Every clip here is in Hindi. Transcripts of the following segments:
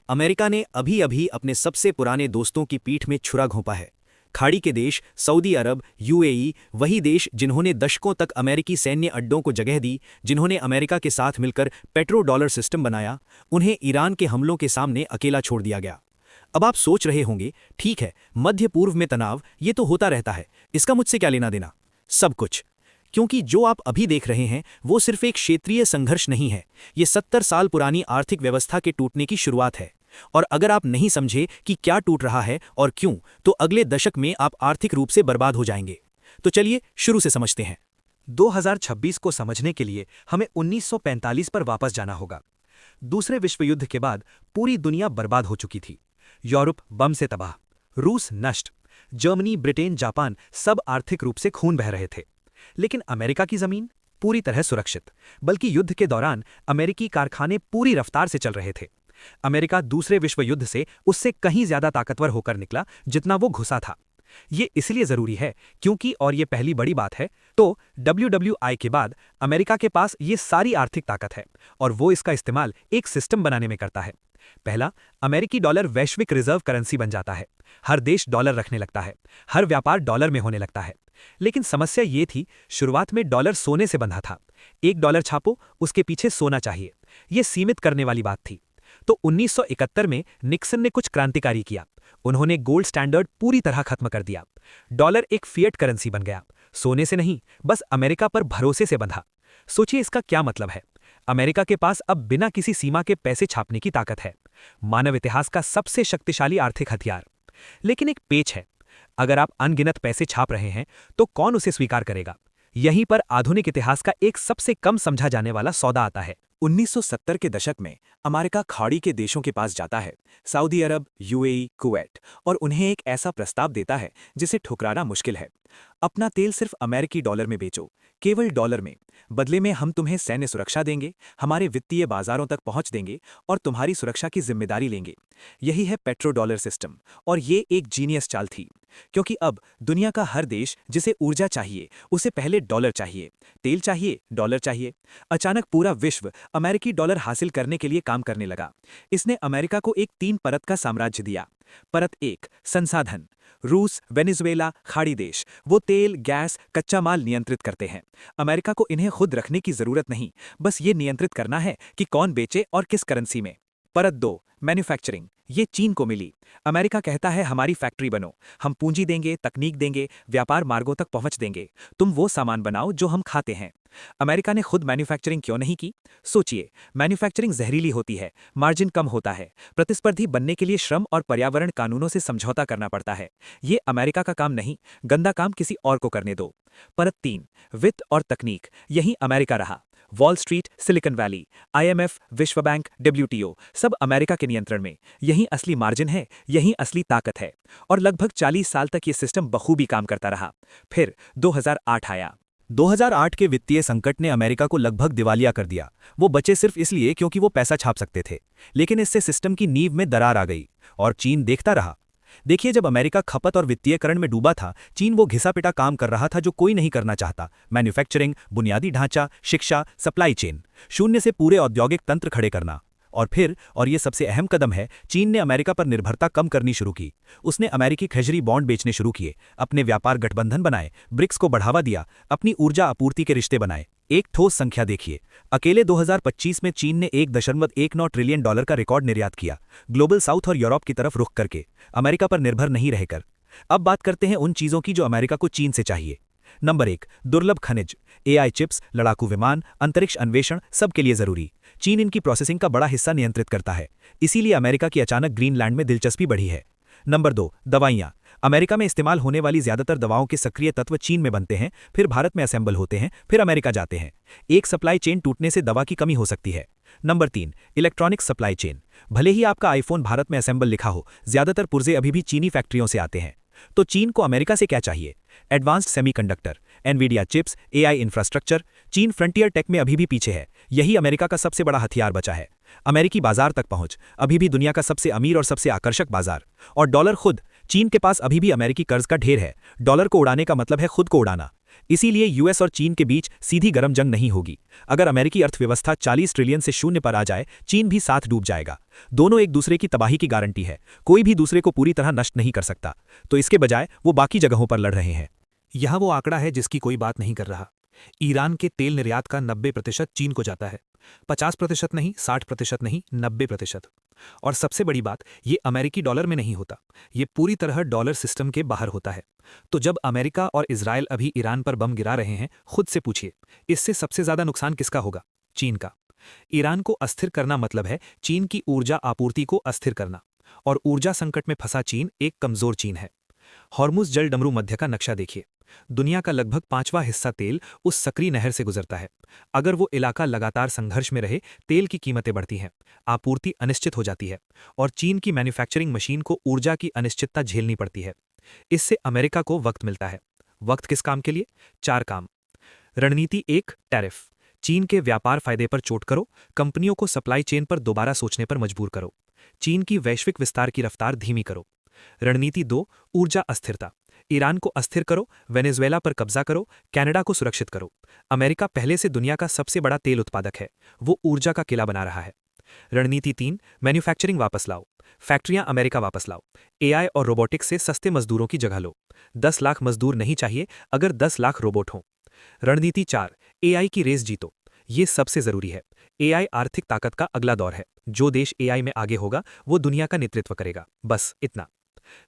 अमेरिका ने अभी अभी अपने सबसे पुराने दोस्तों की पीठ में छुरा घोंपा है। खाड़ी के देश सऊदी अरब, यूएई, वही देश जिन्होंने दशकों तक अमेरिकी सैन्य अड्डों को जगह दी, जिन्होंने अमेरिका के साथ मिलकर पेट्रो डॉलर सिस्टम बनाया, उन्हें ईरान के हमलों के सामने अकेला छोड़ दिया गया। अब आप सोच रहे होंगे, ठीक है, मध्य पूर्व में तनाव ये तो होता रहता है, इसका मुझसे क्या लेना देना? सब कुछ। क्योंकि जो आप अभी देख रहे हैं वो सिर्फ एक क्षेत्रीय संघर्ष नहीं है, ये 70 साल पुरानी आर्थिक व्यवस्था के टूटने की शुरुआत है। और अगर आप नहीं समझे कि क्या टूट रहा है और क्यों, तो अगले दशक में आप आर्थिक रूप से बर्बाद हो जाएंगे। तो चलिए शुरू से समझते हैं। 2026 को समझने के लिए हमें 1945 पर वापस जाना होगा। दूसरे विश्व युद्ध के बाद पूरी दुनिया बर्बाद हो चुकी थी। यूरोप बम से तबाह, रूस नष्ट, जर्मनी, ब्रिटेन, जापान सब आर्थिक रूप से खून बह रहे थे। लेकिन अमेरिका की जमीन पूरी तरह सुरक्षित, बल्कि युद्ध के दौरान अमेरिकी कारखाने पूरी रफ्तार से चल रहे थे। अमेरिका दूसरे विश्व युद्ध से उससे कहीं ज्यादा ताकतवर होकर निकला जितना वो घुसा था। ये इसलिए जरूरी है क्योंकि, और ये पहली बड़ी बात है, तो WWI के बाद अमेरिका के पास ये सारी आर्थिक ताकत है और वो इसका इस्तेमाल एक सिस्टम बनाने में करता है। पहला, अमेरिकी डॉलर वैश्विक रिजर्व करेंसी बन जाता है। हर देश डॉलर रखने लगता है, हर व्यापार डॉलर में होने लगता है। लेकिन समस्या ये थी, शुरुआत में डॉलर सोने से बंधा था। $1 छापो, उसके पीछे सोना चाहिए। ये सीमित करने वाली बात थी। तो 1971 में निक्सन ने कुछ क्रांतिकारी किया। उन्होंने गोल्ड स्टैंडर्ड पूरी तरह खत्म कर दिया। डॉलर एक फिएट करेंसी बन गया, सोने से नहीं, बस अमेरिका पर भरोसे से बंधा। सोचिए इसका क्या मतलब है। अमेरिका के पास अब बिना किसी सीमा के पैसे छापने की ताकत है, मानव इतिहास का सबसे शक्तिशाली आर्थिक हथियार। लेकिन एक पेच है, अगर आप अनगिनत पैसे छाप रहे हैं तो कौन उसे स्वीकार करेगा? यहीं पर आधुनिक इतिहास का एक सबसे कम समझा जाने वाला सौदा आता है। 1970 के दशक में अमेरिका खाड़ी के देशों के पास जाता है, सऊदी अरब, यूएई, कुवैत, और उन्हें एक ऐसा प्रस्ताव देता है जिसे ठुकराना मुश्किल है। अपना तेल सिर्फ अमेरिकी डॉलर में बेचो, केवल डॉलर में। बदले में हम तुम्हें सैन्य सुरक्षा देंगे, हमारे वित्तीय बाजारों तक पहुंच देंगे और तुम्हारी सुरक्षा की जिम्मेदारी लेंगे। यही है पेट्रो डॉलर सिस्टम, और ये एक जीनियस चाल थी। क्योंकि अब दुनिया का हर देश जिसे ऊर्जा चाहिए उसे पहले डॉलर चाहिए, तेल चाहिए, डॉलर चाहिए। अचानक पूरा विश्व अमेरिकी डॉलर हासिल करने के लिए काम करने लगा। इसने अमेरिका को एक 3 परत का साम्राज्य दिया। परत 1, संसाधन। रूस, वेनेजुएला, खाड़ी देश, वो तेल, गैस, कच्चा माल नियंत्रित करते हैं। अमेरिका को इन्हें खुद रखने की जरूरत नहीं, बस ये नियंत्रित करना है कि कौन बेचे और किस करेंसी में। परत 2, मैन्युफैक्चरिंग। ये चीन को मिली। अमेरिका कहता है हमारी फैक्ट्री बनो, हम पूंजी देंगे, तकनीक देंगे, व्यापार मार्गों तक पहुंच देंगे, तुम वो सामान बनाओ जो हम खाते हैं। अमेरिका ने खुद मैन्युफैक्चरिंग क्यों नहीं की? सोचिए, मैन्युफैक्चरिंग जहरीली होती है, मार्जिन कम होता है, प्रतिस्पर्धी बनने के लिए श्रम और पर्यावरण कानूनों से समझौता करना पड़ता है। ये अमेरिका का काम नहीं, गंदा काम किसी और को करने दो। परत 3, वित्त और तकनीक। यही अमेरिका रहा। Wall street, silicon valley, IMF, विश्व बैंक, WTO सब अमेरिका के नियंत्रण में। यही असली मार्जिन है, यही असली ताकत है। और लगभग 40 साल तक ये सिस्टम बखूबी काम करता रहा। फिर 2008 आया। 2008 के वित्तीय संकट ने अमेरिका को लगभग दिवालिया कर दिया। वो बचे सिर्फ इसलिए क्योंकि वो पैसा छाप सकते थे। लेकिन इससे सिस्टम की नींव में दरार आ गई और चीन देखता रहा। देखिए, जब अमेरिका खपत और वित्तीयकरण में डूबा था, चीन वो घिसा पिटा काम कर रहा था जो कोई नहीं करना चाहता। मैन्युफैक्चरिंग, बुनियादी ढांचा, शिक्षा, सप्लाई चेन, शून्य से पूरे औद्योगिक तंत्र खड़े करना। और फिर, और ये सबसे अहम कदम है, चीन ने अमेरिका पर निर्भरता कम करनी शुरू की। उसने अमेरिकी ट्रेजरी बॉन्ड बेचने शुरू किए, अपने व्यापार गठबंधन बनाए, ब्रिक्स को बढ़ावा दिया, अपनी ऊर्जा आपूर्ति के रिश्ते बनाए। एक ठोस संख्या देखिए, अकेले 2025 में चीन ने $1.19 ट्रिलियन का रिकॉर्ड निर्यात किया, ग्लोबल साउथ और यूरोप की तरफ रुख करके, अमेरिका पर निर्भर नहीं रहकर। अब बात करते हैं उन चीजों की जो अमेरिका को चीन से चाहिए। नंबर 1, दुर्लभ खनिज, AI चिप्स, लड़ाकू विमान, अंतरिक्ष अन्वेषण, सब के लिए जरूरी। चीन इनकी प्रोसेसिंग का बड़ा हिस्सा नियंत्रित करता है, इसीलिए अमेरिका की अचानक ग्रीनलैंड में दिलचस्पी बढ़ी है। नंबर 2, दवाइयाँ। अमेरिका में इस्तेमाल होने वाली ज्यादातर दवाओं के सक्रिय तत्व चीन में बनते हैं, फिर भारत में असेंबल होते हैं, फिर अमेरिका जाते हैं। एक सप्लाई चेन टूटने से दवा की कमी हो सकती है। Number 3, electronic supply chain. भले ही आपका आईफोन भारत में असेंबल लिखा हो, ज्यादातर पुर्जे अभी भी चीनी फैक्ट्रियों से आते हैं। तो चीन को अमेरिका से क्या चाहिए? Advanced semiconductor, Nvidia chips, AI infrastructure. चीन फ्रंटियर टेक में अभी भी पीछे है, यही अमेरिका का सबसे बड़ा हथियार बचा है। अमेरिकी बाजार तक पहुंच, अभी भी दुनिया का सबसे अमीर और सबसे आकर्षक बाजार। और डॉलर खुद, चीन के पास अभी भी अमेरिकी कर्ज का ढेर है। डॉलर को उड़ाने का मतलब है खुद को उड़ाना। इसीलिए यूएस और चीन के बीच सीधी गर्म जंग नहीं होगी। अगर अमेरिकी अर्थव्यवस्था 40 ट्रिलियन से शून्य पर आ जाए, चीन भी साथ डूब जाएगा। दोनों एक दूसरे की तबाही की गारंटी है, कोई भी दूसरे को पूरी तरह नष्ट नहीं कर सकता। तो इसके बजाय वो बाकी जगहों पर लड़ रहे हैं। यहाँ वो आंकड़ा है जिसकी कोई बात नहीं कर रहा। ईरान के तेल निर्यात का 90% चीन को जाता है। 50% नहीं, 60% नहीं, 90%। और सबसे बड़ी बात, ये अमेरिकी डॉलर में नहीं होता, ये पूरी तरह डॉलर सिस्टम के बाहर होता है। तो जब अमेरिका और इजराइल अभी ईरान पर बम गिरा रहे हैं, खुद से पूछिए, इससे सबसे ज्यादा नुकसान किसका होगा? चीन का। ईरान को अस्थिर करना मतलब है चीन की ऊर्जा आपूर्ति को अस्थिर करना। और ऊर्जा संकट में फंसा चीन एक कमजोर चीन है। हॉर्मुज जल डमरू मध्य का नक्शा देखिए। दुनिया का लगभग 5वां हिस्सा तेल उस सक्रिय नहर से गुजरता है। अगर वो इलाका लगातार संघर्ष में रहे, तेल की कीमतें बढ़ती हैं, आपूर्ति अनिश्चित हो जाती है और चीन की मैन्युफैक्चरिंग मशीन को ऊर्जा की अनिश्चितता झेलनी पड़ती है। इससे अमेरिका को वक्त मिलता है। वक्त किस काम के लिए? 4 काम। रणनीति 1, टैरिफ। चीन के व्यापार फायदे पर चोट करो, कंपनियों को सप्लाई चेन पर दोबारा सोचने पर मजबूर करो। चीन की वैश्विक विस्तार की रफ्तार धीमी करो। रणनीति 2, ऊर्जा अस्थिरता। ईरान को अस्थिर करो, वेनेजुएला पर कब्जा करो, कनाडा को सुरक्षित करो। अमेरिका पहले से दुनिया का सबसे बड़ा तेल उत्पादक है, वो ऊर्जा का किला बना रहा है। रणनीति 3, मैन्युफैक्चरिंग वापस लाओ। फैक्ट्रियां अमेरिका वापस लाओ। एआई और रोबोटिक्स से सस्ते मजदूरों की जगह लो। 10 लाख मजदूर नहीं चाहिए अगर 10 लाख रोबोट हों। रणनीति 4, एआई की रेस जीतो। ये सबसे जरूरी है। एआई आर्थिक ताकत का अगला दौर है। जो देश एआई में आगे होगा वो दुनिया का नेतृत्व करेगा। बस इतना।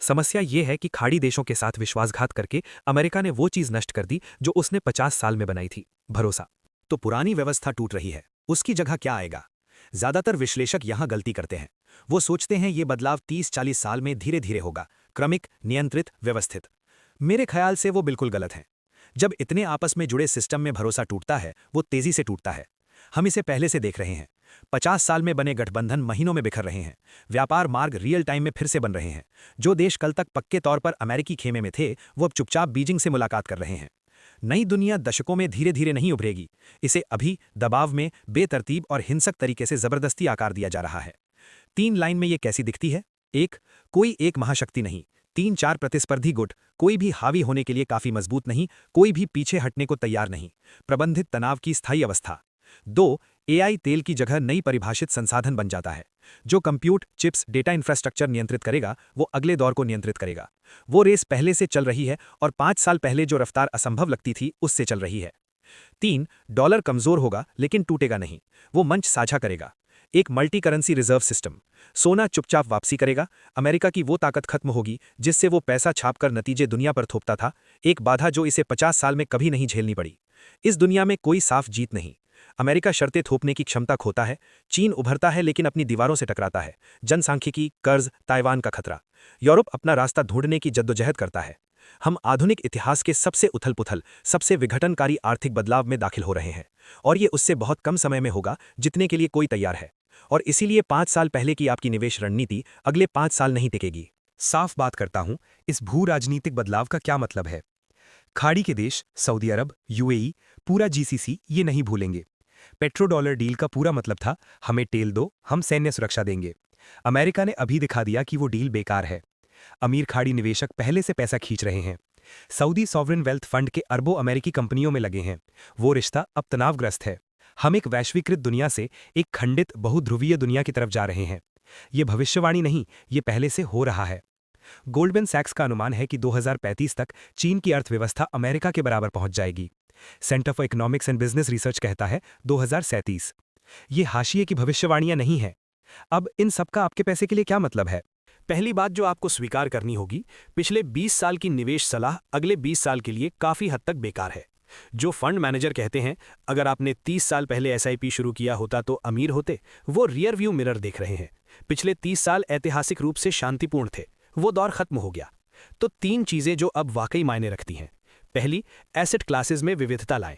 समस्या ये है कि खाड़ी देशों के साथ विश्वासघात करके अमेरिका ने वो चीज नष्ट कर दी जो उसने 50 साल में बनाई थी, भरोसा। तो पुरानी व्यवस्था टूट रही है, उसकी जगह क्या आएगा? ज्यादातर विश्लेषक यहां गलती करते हैं। वो सोचते हैं ये बदलाव 30-40 साल में धीरे धीरे होगा, क्रमिक, नियंत्रित, व्यवस्थित। मेरे ख्याल से वो बिल्कुल गलत है। जब इतने आपस में जुड़े सिस्टम में भरोसा टूटता है, वो तेजी से टूटता है। हम इसे पहले से देख रहे हैं। 50 साल में बने गठबंधन महीनों में बिखर रहे हैं। व्यापार मार्ग रियल टाइम में फिर से बन रहे हैं। जो देश कल तक पक्के तौर पर अमेरिकी खेमे में थे, वो अब चुपचाप बीजिंग से मुलाकात कर रहे हैं। नई दुनिया दशकों में धीरे धीरे नहीं उभरेगी, इसे अभी दबाव में बेतरतीब और हिंसक तरीके से जबरदस्ती आकार दिया जा रहा है। 3 लाइन में ये कैसी दिखती है? 1, कोई एक महाशक्ति नहीं, 3-4 प्रतिस्पर्धी गुट, कोई भी हावी होने के लिए काफी मजबूत नहीं, कोई भी पीछे हटने को तैयार नहीं, प्रबंधित तनाव की स्थायी अवस्था। 2, एआई तेल की जगह नई परिभाषित संसाधन बन जाता है। जो कंप्यूट, चिप्स, डेटा इंफ्रास्ट्रक्चर नियंत्रित करेगा, वो अगले दौर को नियंत्रित करेगा। वो रेस पहले से चल रही है और 5 साल पहले जो रफ्तार असंभव लगती थी, उससे चल रही है। 3, डॉलर कमजोर होगा लेकिन टूटेगा नहीं, वो मंच साझा करेगा। एक मल्टी करेंसी रिजर्व सिस्टम। सोना चुपचाप वापसी करेगा। अमेरिका की वो ताकत खत्म होगी जिससे वो पैसा छापकर नतीजे दुनिया पर थोपता था, एक बाधा जो इसे 50 साल में कभी नहीं झेलनी पड़ी। इस दुनिया में कोई साफ जीत नहीं। अमेरिका शर्तें थोपने की क्षमता खोता है, चीन उभरता है लेकिन अपनी दीवारों से टकराता है। जनसांख्यिकी, कर्ज, ताइवान का खतरा। यूरोप अपना रास्ता ढूंढने की जद्दोजहद करता है। हम आधुनिक इतिहास के सबसे उथल-पुथल, सबसे विघटनकारी आर्थिक बदलाव में दाखिल हो रहे हैं और ये उससे बहुत कम समय में होगा जितने के लिए कोई तैयार है। और इसीलिए 5 साल पहले की आपकी निवेश रणनीति अगले 5 साल नहीं टिकेगी। साफ बात करता हूं, इस भू राजनीतिक बदलाव का क्या मतलब है। खाड़ी के देश सऊदी अरब, यूएई, पूरा जीसीसी ये नहीं भूलेंगे। पेट्रो डॉलर डील का पूरा मतलब था, हमें तेल दो, हम सैन्य सुरक्षा देंगे। अमेरिका ने अभी दिखा दिया कि वो डील बेकार है। अमीर खाड़ी निवेशक पहले से पैसा खींच रहे हैं। सऊदी सॉवरेन वेल्थ फंड के अरबों अमेरिकी कंपनियों में लगे हैं। वो रिश्ता अब तनावग्रस्त है। हम एक वैश्वीकृत दुनिया से एक खंडित बहुध्रुवीय दुनिया की तरफ जा रहे हैं। ये भविष्यवाणी नहीं, ये पहले से हो रहा है। गोल्डमैन सैक्स का अनुमान है कि 2035 तक चीन की अर्थव्यवस्था अमेरिका के बराबर पहुंच जाएगी। Centre for economics and business research कहता है 2037। ये हाशिए की भविष्यवाणियां नहीं है। अब इन सबका आपके पैसे के लिए क्या मतलब है? पहली बात जो आपको स्वीकार करनी होगी, पिछले 20 साल की निवेश सलाह अगले 20 साल के लिए काफी हद तक बेकार है। जो फंड मैनेजर कहते हैं अगर आपने 30 साल पहले एसआईपी शुरू किया होता तो अमीर होते, वो रियर व्यू मिरर देख रहे हैं। पिछले 30 साल ऐतिहासिक रूप से शांतिपूर्ण थे, वो दौर खत्म हो गया। तो 3 चीजें जो अब वाकई मायने रखती हैं। पहली, एसेट क्लासेस में विविधता लाएं।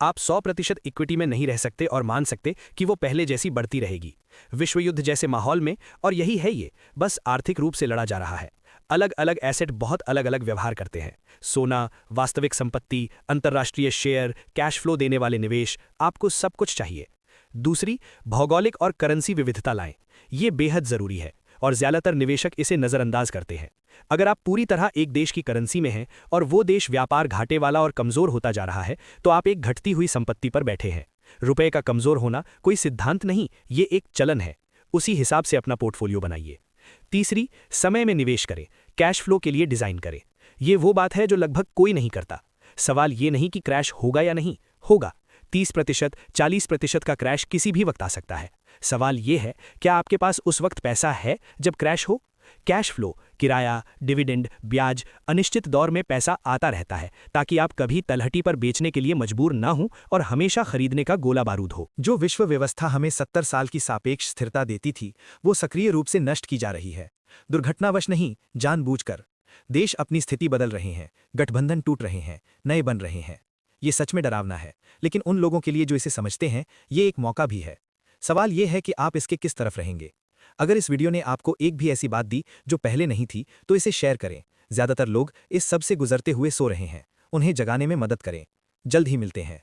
आप 100% इक्विटी में नहीं रह सकते और मान सकते कि वो पहले जैसी बढ़ती रहेगी। विश्व युद्ध जैसे माहौल में, और यही है ये, बस आर्थिक रूप से लड़ा जा रहा है। अलग अलग एसेट बहुत अलग अलग व्यवहार करते हैं। सोना, वास्तविक संपत्ति, अंतर्राष्ट्रीय शेयर, कैश फ्लो देने वाले निवेश, आपको सब कुछ चाहिए। दूसरी, भौगोलिक और करेंसी विविधता लाएं। ये बेहद जरूरी है और ज्यादातर निवेशक इसे नजरअंदाज करते हैं। अगर आप पूरी तरह एक देश की करेंसी में हैं और वो देश व्यापार घाटे वाला और कमजोर होता जा रहा है, तो आप एक घटती हुई संपत्ति पर बैठे हैं। रुपए का कमजोर होना कोई सिद्धांत नहीं, ये एक चलन है। उसी हिसाब से अपना पोर्टफोलियो बनाइए। तीसरी, समय में निवेश करें, कैश फ्लो के लिए डिजाइन करें। ये वो बात है जो लगभग कोई नहीं करता। सवाल ये नहीं कि क्रैश होगा या नहीं, होगा। 30%, 40% का क्रैश किसी भी वक्त आ सकता है। सवाल ये है, क्या आपके पास उस वक्त पैसा है जब क्रैश हो? कैश फ्लो, किराया, डिविडेंड, ब्याज, अनिश्चित दौर में पैसा आता रहता है ताकि आप कभी तलहटी पर बेचने के लिए मजबूर ना हो और हमेशा खरीदने का गोला बारूद हो। जो विश्व व्यवस्था हमें 70 साल की सापेक्ष स्थिरता देती थी, वो सक्रिय रूप से नष्ट की जा रही है। दुर्घटनावश नहीं, जानबूझकर। देश अपनी स्थिति बदल रहे हैं, गठबंधन टूट रहे हैं, नए बन रहे हैं। ये सच में डरावना है, लेकिन उन लोगों के लिए जो इसे समझते हैं, ये एक मौका भी है। सवाल ये है कि आप इसके किस तरफ रहेंगे। अगर इस वीडियो ने आपको एक भी ऐसी बात दी जो पहले नहीं थी, तो इसे शेयर करें। ज्यादातर लोग इस सब से गुजरते हुए सो रहे हैं, उन्हें जगाने में मदद करें। जल्द ही मिलते हैं।